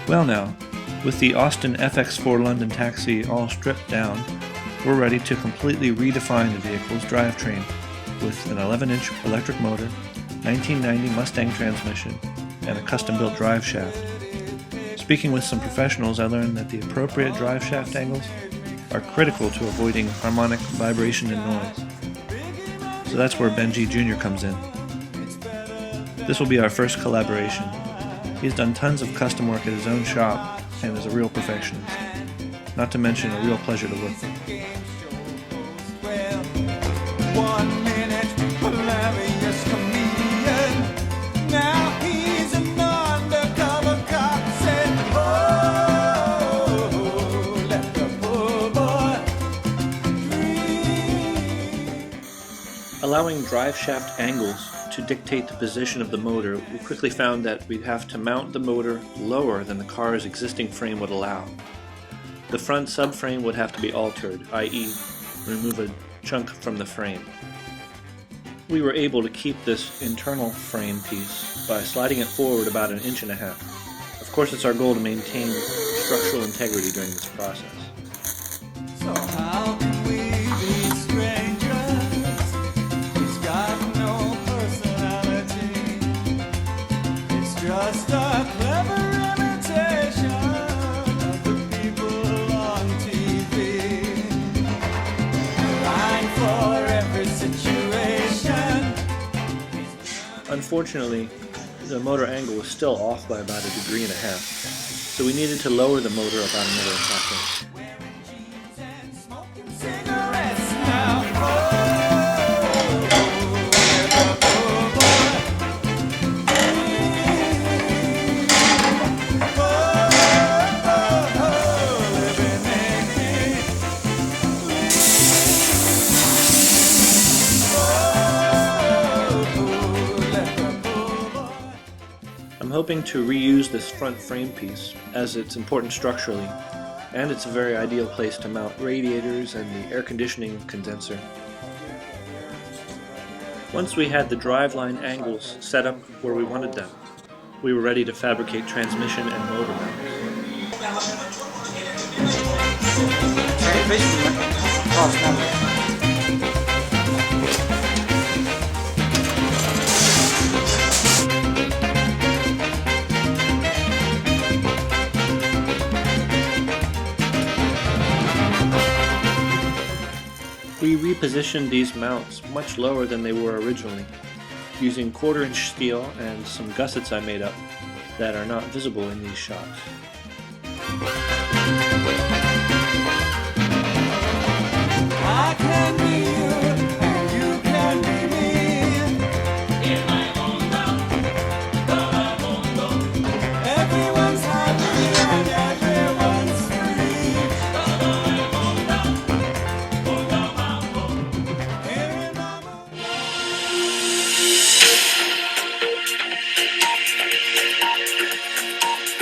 Well now, with the Austin FX4 London taxi all stripped down, we're ready to completely redefine the vehicle's drivetrain with an 11-inch electric motor, 1990 Mustang transmission, and a custom-built drive shaft. Speaking with some professionals, I learned that the appropriate drive shaft angles are critical to avoiding harmonic vibration and noise. So that's where Benji Jr. comes in. This will be our first collaboration. He's done tons of custom work at his own shop and is a real perfectionist. Not to mention a real pleasure to work with. Allowing drive shaft angles to dictate the position of the motor, we quickly found that we'd have to mount the motor lower than the car's existing frame would allow. The front subframe would have to be altered, i.e., remove a chunk from the frame. We were able to keep this internal frame piece by sliding it forward about 1.5 inches. Of course, it's our goal to maintain structural integrity during this process. So how can we be strangers? He's got no personality. It's just a clever imitation of the people on TV. A line for every situation. Unfortunately, the motor angle was still off by about 1.5 degrees, so we needed to lower the motor about another 1/2 inch. I'm hoping to reuse this front frame piece as it's important structurally, and it's a very ideal place to mount radiators and the air conditioning condenser. Once we had the driveline angles set up where we wanted them, we were ready to fabricate transmission and motor mounts. We repositioned these mounts much lower than they were originally, using 1/4-inch steel and some gussets I made up that are not visible in these shots. I can be you, and you can be me. In my mundo, todo el mundo. Everyone's happy and everyone's free. Todo el mundo, mundo mambo. Here in my mundo.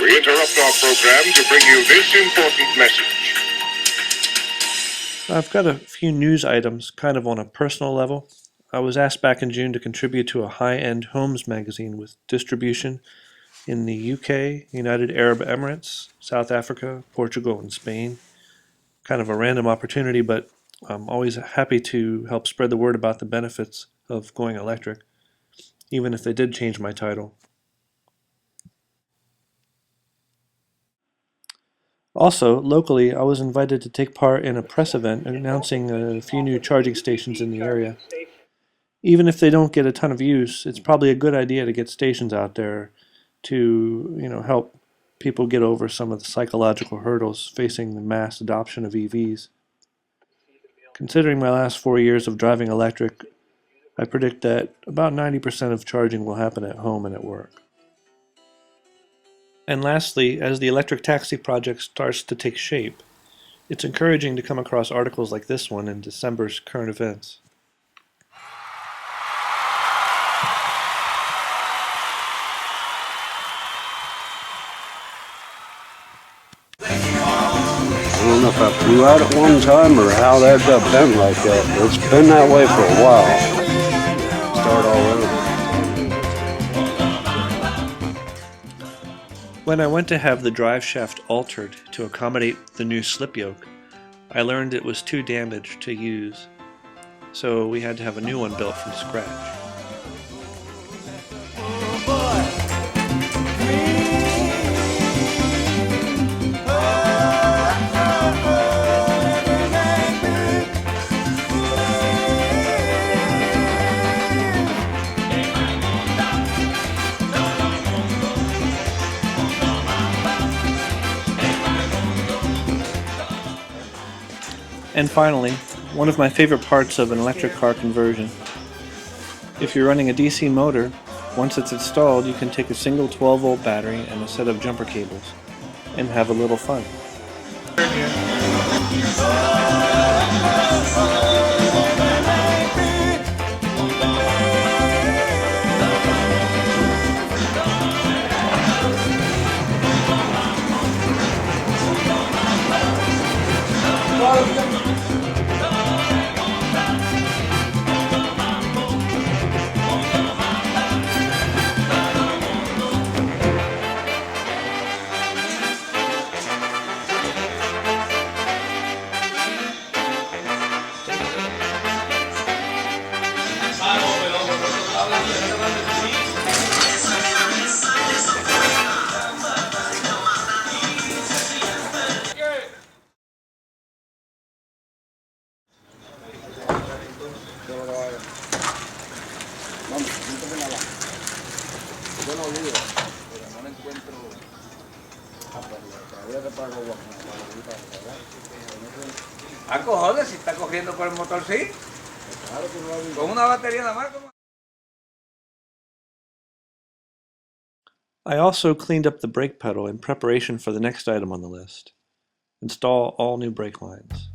We interrupt our program to bring you this important message. I've got a few news items, kind of on a personal level. I was asked back in June to contribute to a high-end homes magazine with distribution in the UK, United Arab Emirates, South Africa, Portugal, and Spain. Kind of a random opportunity, but I'm always happy to help spread the word about the benefits of going electric, even if they did change my title. Also, locally, I was invited to take part in a press event announcing a few new charging stations in the area. Even if they don't get a ton of use, it's probably a good idea to get stations out there to, help people get over some of the psychological hurdles facing the mass adoption of EVs. Considering my last 4 years of driving electric, I predict that about 90% of charging will happen at home and at work. And lastly, as the electric taxi project starts to take shape, it's encouraging to come across articles like this one in December's Current Events. I don't know if I flew out at one time or how that got bent like that, but it's been that way for a while. Start all over. When I went to have the drive shaft altered to accommodate the new slip yoke, I learned it was too damaged to use, so we had to have a new one built from scratch. And finally, one of my favorite parts of an electric car conversion. If you're running a DC motor, once it's installed, you can take a single 12-volt battery and a set of jumper cables and have a little fun. Ah, cojones, si está cogiendo por el motor, sí. Con una batería nada más. I also cleaned up the brake pedal in preparation for the next item on the list. Install all new brake lines.